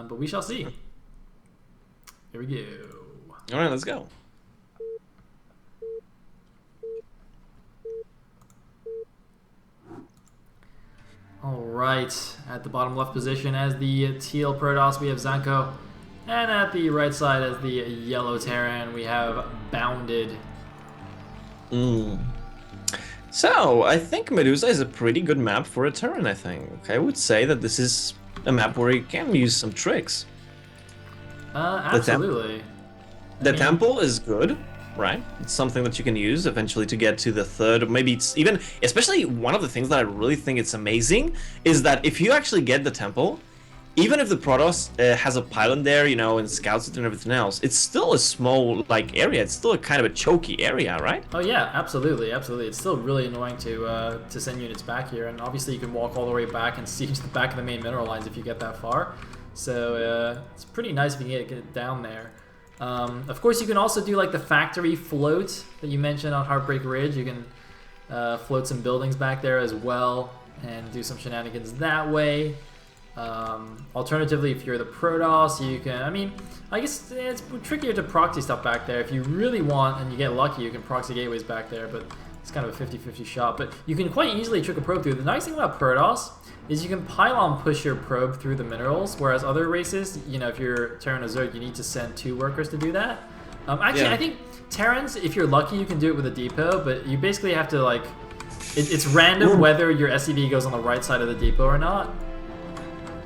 but we shall see. Here we go. All right, let's go. All right, at the bottom left position as the teal Protoss, we have ZancCo. And at the right side as the yellow Terran, we have Bounded. So, I think Medusa is a pretty good map for a Terran, I think. I would say that this is a map where you can use some tricks. Absolutely. The temple is good, right? It's something that you can use eventually to get to the third, or maybe it's even, especially one of the things that I really think it's amazing is that if you actually get the temple, even if the Protoss has a pylon there, you know, and scouts it and everything else, it's still a small, like, area. It's still a kind of a choky area, right? Oh yeah, absolutely, absolutely. It's still really annoying to send units back here, and obviously you can walk all the way back and siege the back of the main mineral lines if you get that far. So it's pretty nice if you can get it down there. Of course, you can also do like the factory float that you mentioned on Heartbreak Ridge. You can float some buildings back there as well and do some shenanigans that way. Alternatively, if you're the Protoss, you can, I mean, I guess it's trickier to proxy stuff back there. If you really want and you get lucky, you can proxy gateways back there, but it's kind of a 50-50 shot. But you can quite easily trick a probe through. The nice thing about Protoss is you can pylon push your probe through the minerals, whereas other races, you know, if you're Terran or Zerg, you need to send 2 workers to do that. Actually, yeah. I think Terrans, if you're lucky, you can do it with a depot, but you basically have to, like, it's random whether your SCV goes on the right side of the depot or not.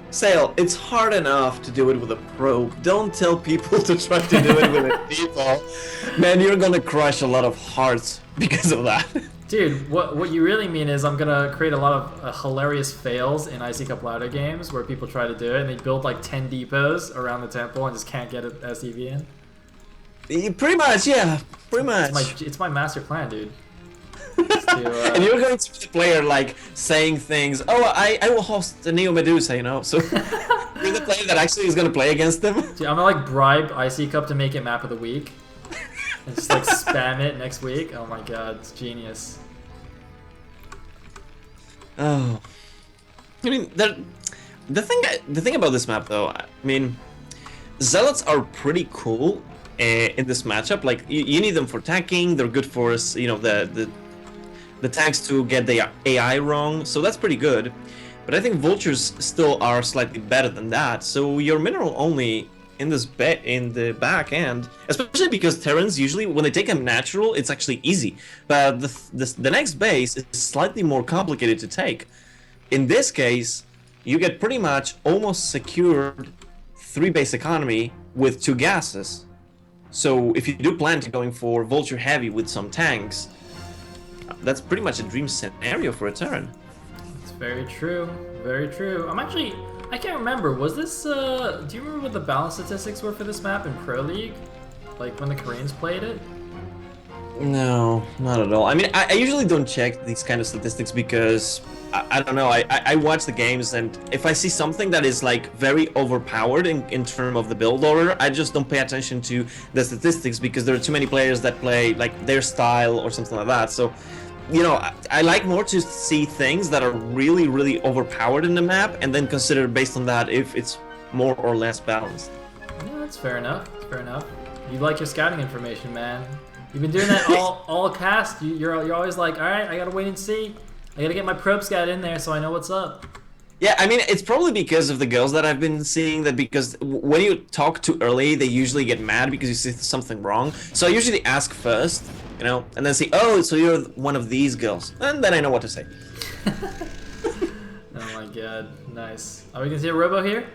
Sail, it's hard enough to do it with a probe. Don't tell people to try to do it with a depot. Man, you're gonna crush a lot of hearts because of that. Dude, what you really mean is I'm gonna create a lot of hilarious fails in IC Cup ladder games where people try to do it and they build like 10 depots around the temple and just can't get an SCV in. Pretty much, yeah. Pretty much. It's my master plan, dude. And you're going to be the player like saying things, oh, I will host the Neo Medusa, you know, so you're the player that actually is going to play against them. Dude, I'm gonna like bribe IC Cup to make it map of the week and just like spam it next week. Oh my god, it's genius. Oh, I mean, the thing about this map though, I mean, Zealots are pretty cool in this matchup. Like you need them for tanking, they're good for, you know, the tanks to get the AI wrong, so that's pretty good. But I think Vultures still are slightly better than that. So your mineral only in this in the back end, especially because Terrans usually when they take a natural, it's actually easy. But the next base is slightly more complicated to take. In this case, you get pretty much almost secured 3 base economy with 2 gases. So if you do plan to going for Vulture heavy with some tanks, that's pretty much a dream scenario for a Terran. It's very true. Very true. I can't remember. Was this, do you remember what the balance statistics were for this map in Pro League? Like when the Koreans played it? No, not at all. I mean, I usually don't check these kind of statistics because, I don't know, I watch the games and if I see something that is like very overpowered in terms of the build order, I just don't pay attention to the statistics because there are too many players that play like their style or something like that. So, you know, I like more to see things that are really, really overpowered in the map and then consider based on that if it's more or less balanced. Yeah, that's fair enough. That's fair enough. You like your scouting information, man. You've been doing that all cast. You're always like, all right, I gotta wait and see. I gotta get my probe scout in there so I know what's up. Yeah, I mean, it's probably because of the girls that I've been seeing that because when you talk too early, they usually get mad because you say something wrong. So I usually ask first, you know, and then say, oh, so you're one of these girls. And then I know what to say. Oh my god, nice. Are we gonna see a robo here?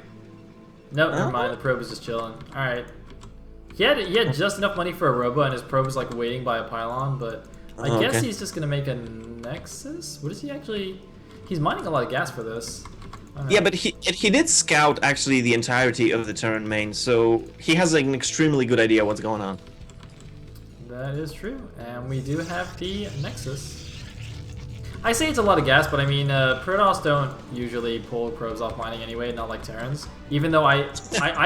No, never mind, the probe is just chilling. Alright. He had just enough money for a robo and his probe was like waiting by a pylon, but I guess he's just gonna make a Nexus? What is he actually... He's mining a lot of gas for this. Yeah, but he did scout actually the entirety of the Terran main, so he has like, an extremely good idea what's going on. That is true, and we do have the Nexus. I say it's a lot of gas, but I mean, Protoss don't usually pull probes off mining anyway, not like Terrans. Even though I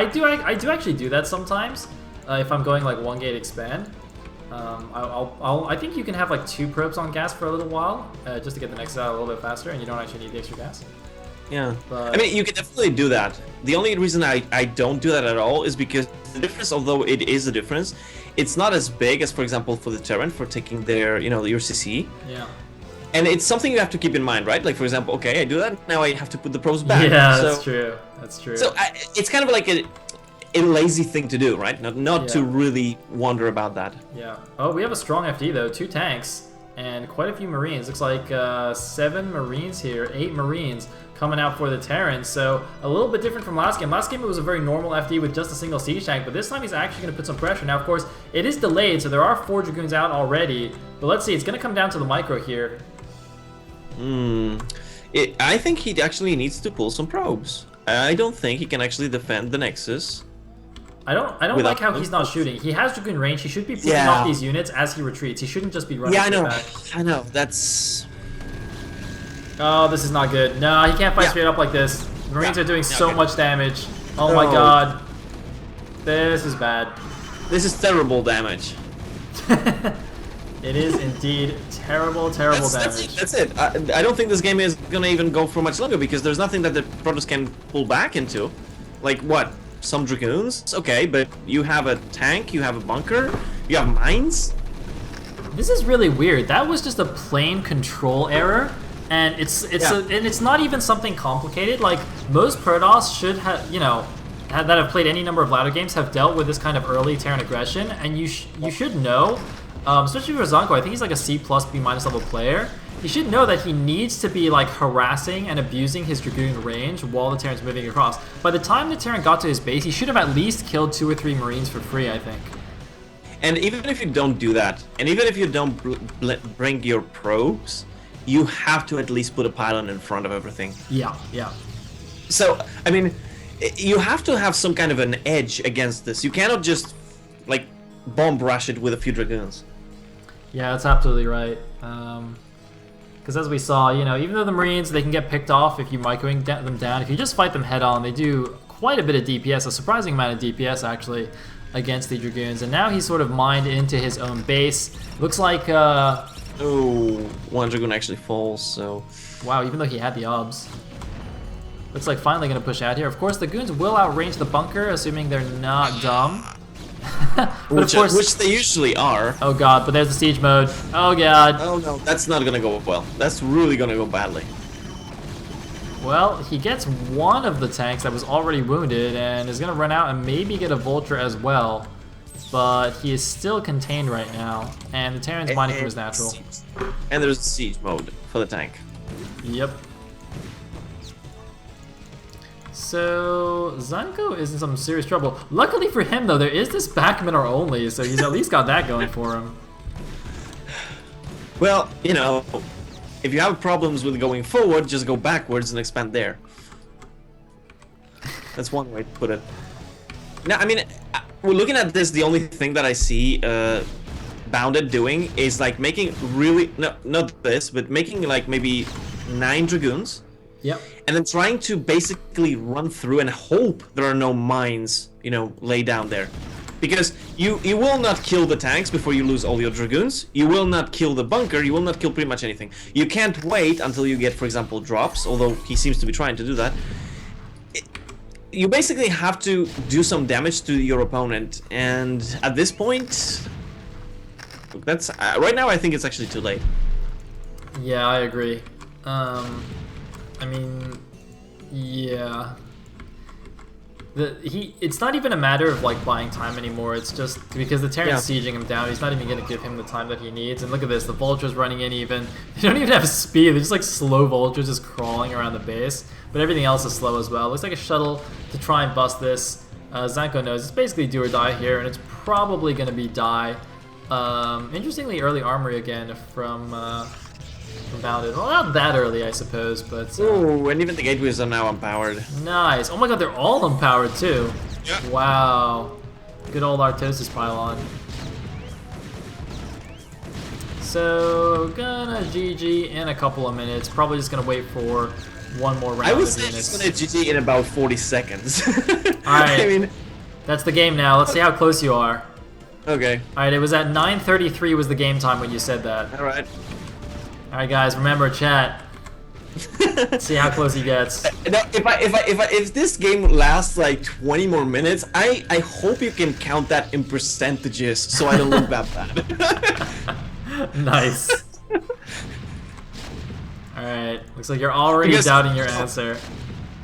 do actually do that sometimes, if I'm going like 1 gate expand. I think you can have like 2 probes on gas for a little while, just to get the Nexus out a little bit faster, and you don't actually need the extra gas. Yeah. But... I mean, you can definitely do that. The only reason I don't do that at all is because the difference, although it is a difference, it's not as big as, for example, for the Terran for taking their, your CC. Yeah. And it's something you have to keep in mind, right? Like, for example, okay, I do that, now I have to put the probes back. Yeah, that's true. That's true. So it's kind of like a lazy thing to do, right? Not to really wonder about that. Yeah. Oh, we have a strong FD though. 2 tanks and quite a few Marines. Looks like 7 Marines here, 8 Marines coming out for the Terrans. So a little bit different from last game. Last game it was a very normal FD with just a single siege tank, but this time he's actually going to put some pressure. Now, of course, it is delayed, so there are 4 Dragoons out already. But let's see, it's going to come down to the micro here. I think he actually needs to pull some probes. I don't think he can actually defend the Nexus. I don't like how he's not shooting. He has Dragoon range. He should be picking off these units as he retreats. He shouldn't just be running back. I know. That's... Oh, this is not good. No, he can't fight straight up like this. The Marines are doing so much damage. Oh my god. This is bad. This is terrible damage. It is indeed terrible damage. That's it. I don't think this game is gonna even go for much longer because there's nothing that the Protoss can pull back into. Like what? Some Dragoons? Okay, but you have a tank, you have a bunker, you have mines? This is really weird. That was just a plain control error, and it's not even something complicated. Like most Protoss should have, that have played any number of ladder games have dealt with this kind of early Terran aggression, and you should know. Especially for ZancCo, I think he's like a C+, B- level player. He should know that he needs to be like harassing and abusing his Dragoon range while the Terran's moving across. By the time the Terran got to his base, he should have at least killed 2 or 3 Marines for free, I think. And even if you don't do that, and even if you don't bring your probes, you have to at least put a pylon in front of everything. Yeah. So, I mean, you have to have some kind of an edge against this. You cannot just, like, bomb rush it with a few Dragoons. Yeah, that's absolutely right. Because as we saw, even though the Marines, they can get picked off if you microing them down. If you just fight them head on, they do quite a bit of DPS, a surprising amount of DPS actually, against the Dragoons. And now he's sort of mined into his own base. Looks like... Oh, 1 Dragoon actually falls, so... Wow, even though he had the obs. Looks like finally going to push out here. Of course, the Goons will outrange the bunker, assuming they're not dumb. But of course, which they usually are. Oh god, but there's the siege mode. Oh god. Oh no, that's not gonna go well. That's really gonna go badly. Well, he gets one of the tanks that was already wounded and is gonna run out and maybe get a Vulture as well. But he is still contained right now, and the Terran's mining from his natural. And there's siege mode for the tank. Yep. So, ZancCo is in some serious trouble. Luckily for him, though, there is this back mineral only, so he's at least got that going for him. Well, if you have problems with going forward, just go backwards and expand there. That's one way to put it. Now, I mean, we're looking at this, the only thing that I see Bounded doing is like making really, no, not this, but making like maybe 9 Dragoons. Yep. And then trying to basically run through and hope there are no mines, laid down there. Because you will not kill the tanks before you lose all your Dragoons. You will not kill the bunker. You will not kill pretty much anything. You can't wait until you get, for example, drops, although he seems to be trying to do that. You basically have to do some damage to your opponent. And at this point, that's right now I think it's actually too late. Yeah, I agree. I mean, yeah. It's not even a matter of like buying time anymore. It's just because the Terran's sieging him down. He's not even going to give him the time that he needs. And look at this, the Vulture's running in even. They don't even have speed. They're just like slow Vultures just crawling around the base. But everything else is slow as well. Looks like a shuttle to try and bust this. ZancCo knows it's basically do or die here, and it's probably going to be die. Interestingly, early armory again from Bounded. Well, not that early, I suppose, but... Ooh, and even the gateways are now empowered. Nice. Oh my god, they're all empowered, too. Yeah. Wow. Good old Artosis pylon. So, gonna GG in a couple of minutes. Probably just gonna wait for one more round I would of say units. it's gonna GG in about 40 seconds. Alright. I mean... That's the game now. Let's see how close you are. Okay. Alright, it was at 9:33 was the game time when you said that. Alright. Alright guys, remember chat, See how close he gets. Now, if this game lasts like 20 more minutes, I hope you can count that in percentages so I don't look that bad. Nice. Alright, looks like you're already doubting your answer.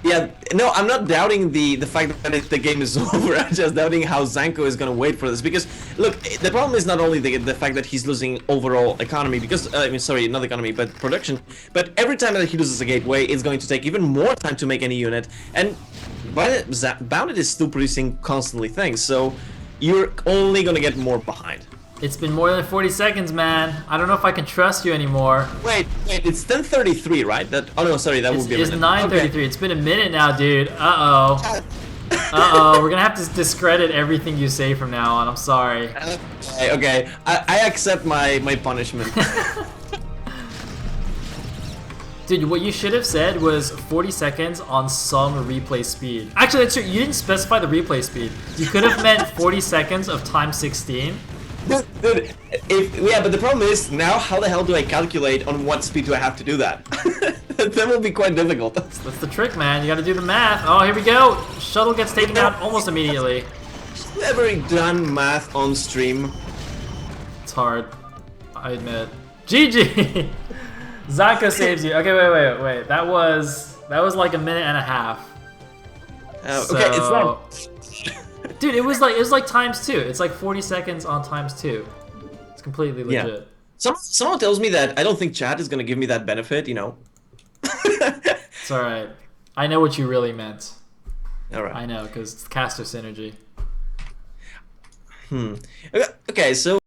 Yeah, no, I'm not doubting the fact that the game is over. I'm just doubting how ZancCo is gonna wait for this. Because look, the problem is not only the fact that he's losing overall economy, because I mean, sorry, not economy, but production. But every time that he loses a gateway, it's going to take even more time to make any unit. And Bounded is still producing constantly things, so you're only gonna get more behind. It's been more than 40 seconds, man. I don't know if I can trust you anymore. Wait, it's 10:33, right? Oh no, sorry, that would be a minute. It's 9:33. Okay. It's been a minute now, dude. Uh-oh. Uh-oh, we're gonna have to discredit everything you say from now on. I'm sorry. Okay. I accept my punishment. Dude, what you should have said was 40 seconds on some replay speed. Actually, that's true. You didn't specify the replay speed. You could have meant 40 seconds of time 16. Dude, yeah, but the problem is, now how the hell do I calculate on what speed do I have to do that? That will be quite difficult. That's the trick, man. You gotta do the math. Oh, here we go. Shuttle gets taken out almost immediately. Never done math on stream. It's hard. I admit. GG! ZancCo saves you. Okay, wait. That was like a minute and a half. Okay, it's not. Dude, it was like times 2. It's like 40 seconds on times 2. It's completely legit. Yeah. Someone tells me that I don't think chat is gonna give me that benefit, you know. It's alright. I know what you really meant. Alright. I know, because it's caster synergy. Okay, so